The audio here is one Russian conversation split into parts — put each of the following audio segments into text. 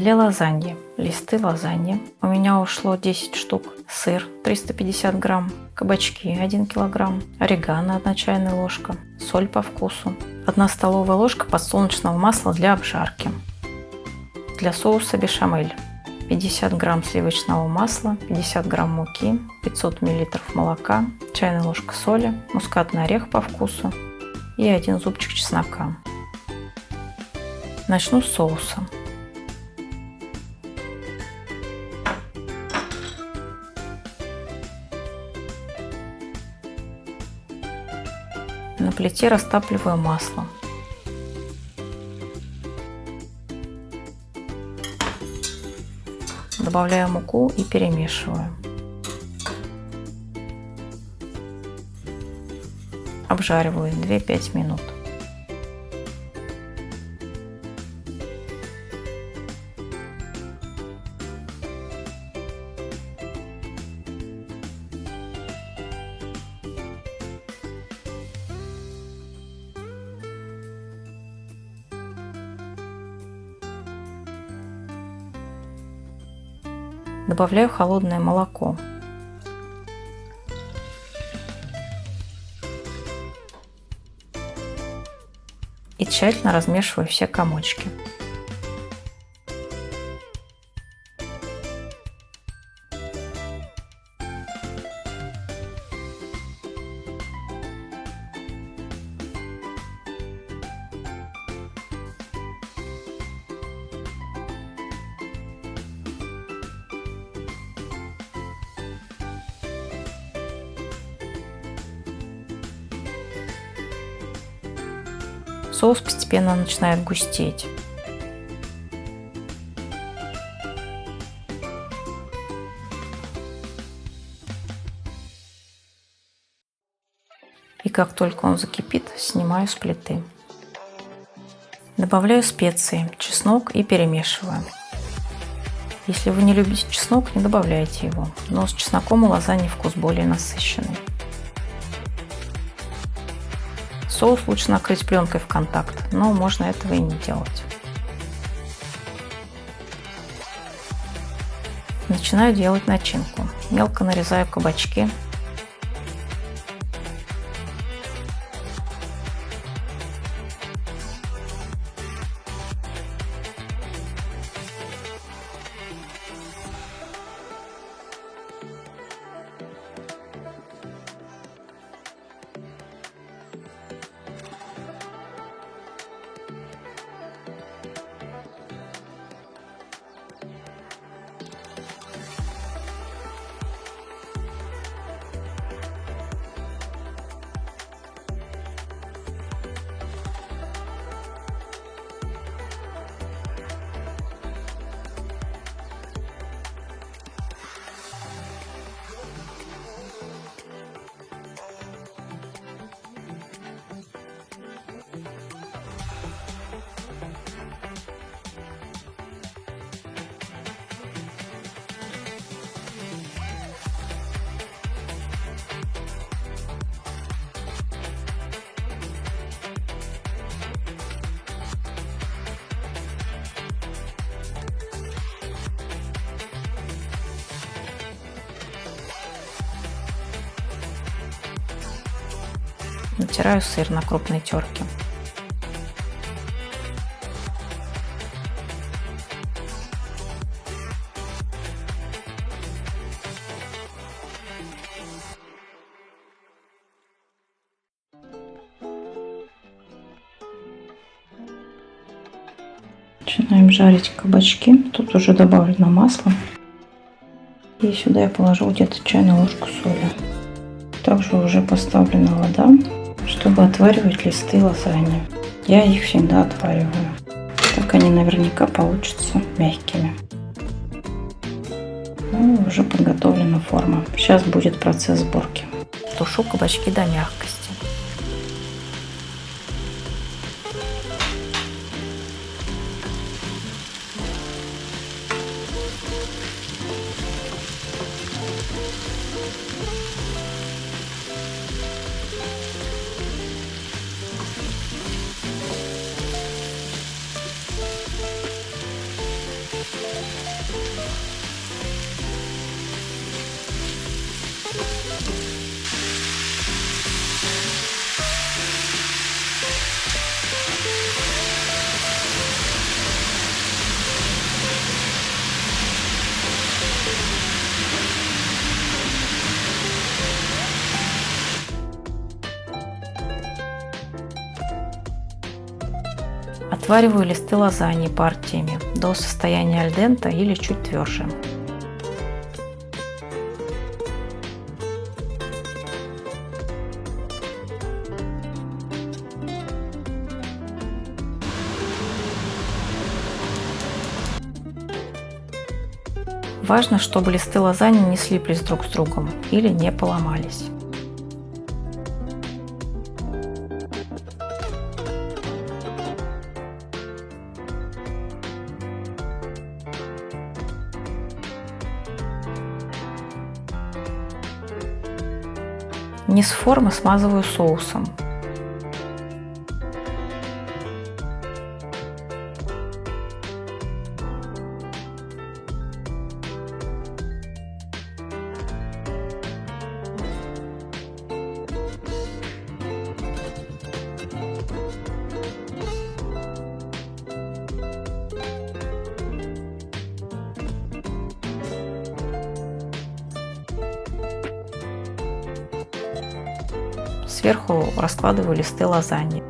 Для лазаньи. Листы лазаньи. У меня ушло 10 штук. Сыр 350 грамм. Кабачки 1 килограмм. Орегано 1 чайная ложка. Соль по вкусу. 1 столовая ложка подсолнечного масла для обжарки. Для соуса бешамель. 50 грамм сливочного масла, 50 грамм муки, 500 миллилитров молока, чайная ложка соли, мускатный орех по вкусу и 1 зубчик чеснока. Начну с соуса. На плите растапливаю масло. Добавляю муку и перемешиваю. Обжариваю 2-5 минут. Добавляю холодное молоко. И тщательно размешиваю все комочки. Соус постепенно начинает густеть. И как только он закипит, снимаю с плиты. Добавляю специи, чеснок и перемешиваю. Если вы не любите чеснок, не добавляйте его, но с чесноком у лазаньи вкус более насыщенный. Соус лучше накрыть пленкой в контакт, но можно этого и не делать. Начинаю делать начинку. Мелко нарезаю кабачки. Натираю сыр на крупной терке. Начинаем жарить кабачки. Тут уже добавлено масло. И сюда я положу где-то чайную ложку соли. Также уже поставлена вода, чтобы отваривать листы лазаньи. Я их всегда отвариваю. Так они наверняка получатся мягкими. Ну, уже подготовлена форма. Сейчас будет процесс сборки. Тушу кабачки до мягкости. Свариваю листы лазаньи партиями до состояния аль денте или чуть тверже. Важно, чтобы листы лазаньи не слиплись друг с другом или не поломались. Низ формы смазываю соусом. Сверху раскладываю листы лазаньи.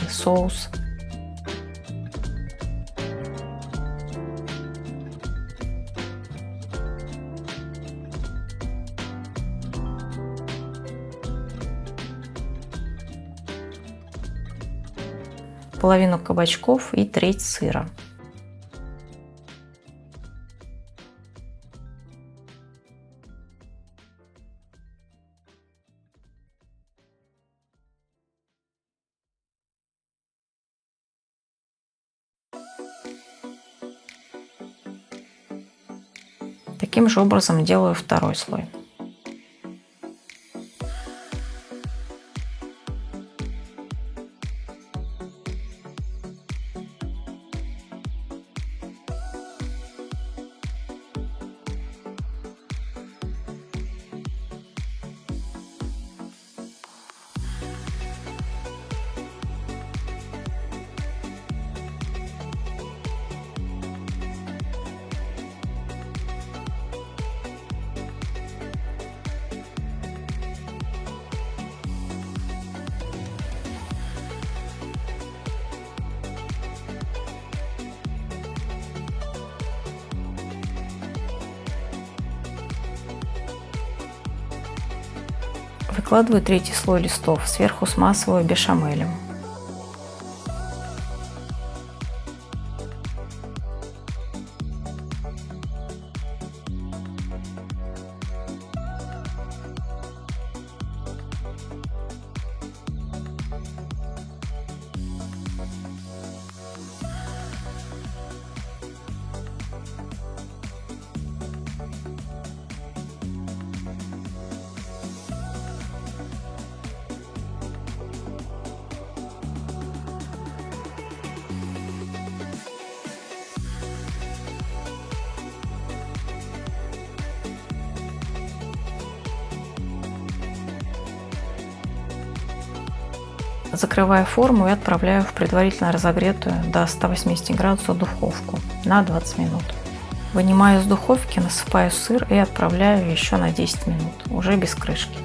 Соус. Половину кабачков и треть сыра. Таким же образом делаю второй слой. Выкладываю третий слой листов, сверху смазываю бешамелем. Закрываю форму и отправляю в предварительно разогретую до 180 градусов духовку на 20 минут. Вынимаю из духовки, насыпаю сыр и отправляю еще на 10 минут, уже без крышки.